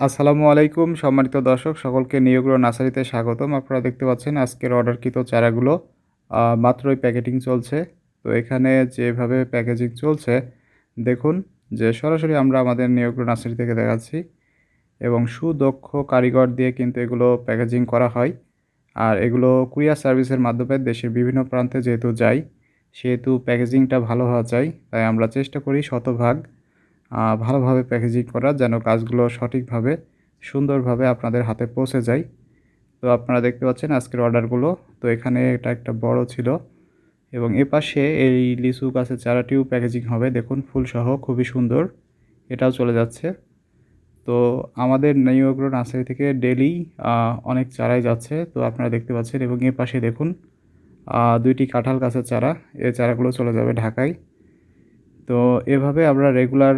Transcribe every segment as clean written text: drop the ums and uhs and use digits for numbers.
আসসালামু আলাইকুম সম্মানিত দর্শক সকলকে নিয়োগ্র নার্সারিতে স্বাগতম। আপনারা দেখতে পাচ্ছেন আজকের অর্ডারকৃত চারাগুলো মাত্রই প্যাকেটিং চলছে। তো এখানে যেভাবে প্যাকেজিং চলছে দেখুন যে সরাসরি আমরা আমাদের নিয়োগ্র নার্সারি থেকে দেখাচ্ছি এবং সুদক্ষ কারিগর দিয়ে কিন্তু এগুলো প্যাকেজিং করা হয়। আর এগুলো কুরিয়ার সার্ভিসের মাধ্যমে দেশের বিভিন্ন প্রান্তে যেহেতু যায় সেহেতু প্যাকেজিংটা ভালো হওয়া চাই। তাই আমরা চেষ্টা করি শতভাগ ভালোভাবে প্যাকেজিং করা যেন কাজগুলো সঠিকভাবে সুন্দরভাবে আপনাদের হাতে পৌঁছে যায়। তো আপনারা দেখতে পাচ্ছেন আজকের অর্ডারগুলো। তো এখানে এটা একটা বড় ছিল এবং এপাশে এই লিচু গাছের চারাটিও প্যাকেজিং হবে। দেখুন ফুলসহ খুবই সুন্দর। এটাও চলে যাচ্ছে। তো আমাদের নিয়োগ্র নার্সারি থেকে ডেইলি অনেক চারাই যাচ্ছে। তো আপনারা দেখতে পাচ্ছেন এবং এপাশে দেখুন ২টি কাঁঠাল গাছের চারা। এই চারাগুলো চলে যাবে ঢাকায়। তো এভাবে আমরা রেগুলার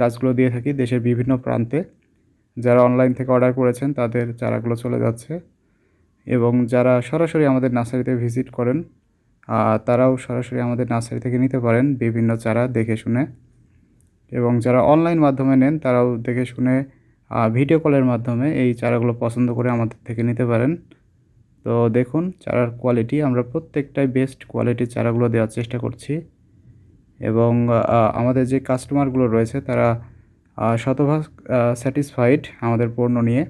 গাছগুলো দিয়ে থাকি দেশের বিভিন্ন প্রান্তে। যারা অনলাইন থেকে অর্ডার করেছেন তাদের চারাগুলো চলে যাচ্ছে এবং যারা সরাসরি আমাদের নার্সারিতে ভিজিট করেন তারাও সরাসরি আমাদের নার্সারি থেকে নিতে পারেন বিভিন্ন চারা দেখে শুনে। এবং যারা অনলাইন মাধ্যমে নেন তারাও দেখে শুনে ভিডিও কলের মাধ্যমে এই চারাগুলো পছন্দ করে আমাদের থেকে নিতে পারেন। তো দেখুন চারার কোয়ালিটি আমরা প্রত্যেকটাই বেস্ট কোয়ালিটির চারাগুলো দেওয়ার চেষ্টা করছি এবং আমাদের যে কাস্টমারগুলো রয়েছে তারা শতভাগ স্যাটিসফাইড আমাদের পণ্য নিয়ে।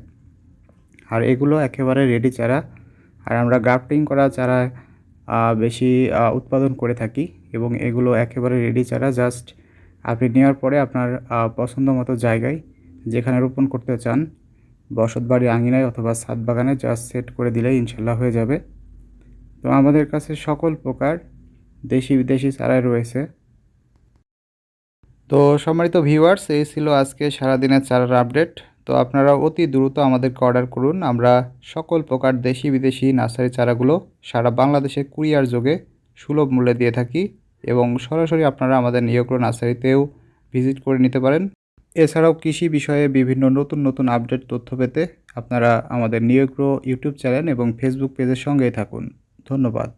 আর এগুলো একেবারে রেডি চারা। আর আমরা গ্রাফটিং করা চারা বেশি উৎপাদন করে থাকি এবং এগুলো একেবারে রেডি চারা। জাস্ট আপনি নেওয়ার পরে আপনার পছন্দ মতো জায়গায় যেখানে রোপণ করতে চান বসতবাড়ির আঙিনায় অথবা ছাদ বাগানে জাস্ট সেট করে দিলেই ইনশাল্লাহ হয়ে যাবে। তো আমাদের কাছে সকল প্রকার দেশি বিদেশি চারাই রয়েছে। তো সম্মানিত ভিউয়ার্স এই ছিল আজকে সারাদিনের চারার আপডেট। তো আপনারা অতি দ্রুত আমাদেরকে অর্ডার করুন। আমরা সকল প্রকার দেশি বিদেশি নার্সারি চারাগুলো সারা বাংলাদেশে কুরিয়ার যোগে সুলভ মূল্যে দিয়ে থাকি এবং সরাসরি আপনারা আমাদের নিয়োগ্র নার্সারিতেও ভিজিট করে নিতে পারেন। এছাড়াও কৃষি বিষয়ে বিভিন্ন নতুন নতুন আপডেট তথ্য পেতে আপনারা আমাদের নিয়োগ্র ইউটিউব চ্যানেল এবং ফেসবুক পেজের সঙ্গেই থাকুন। ধন্যবাদ।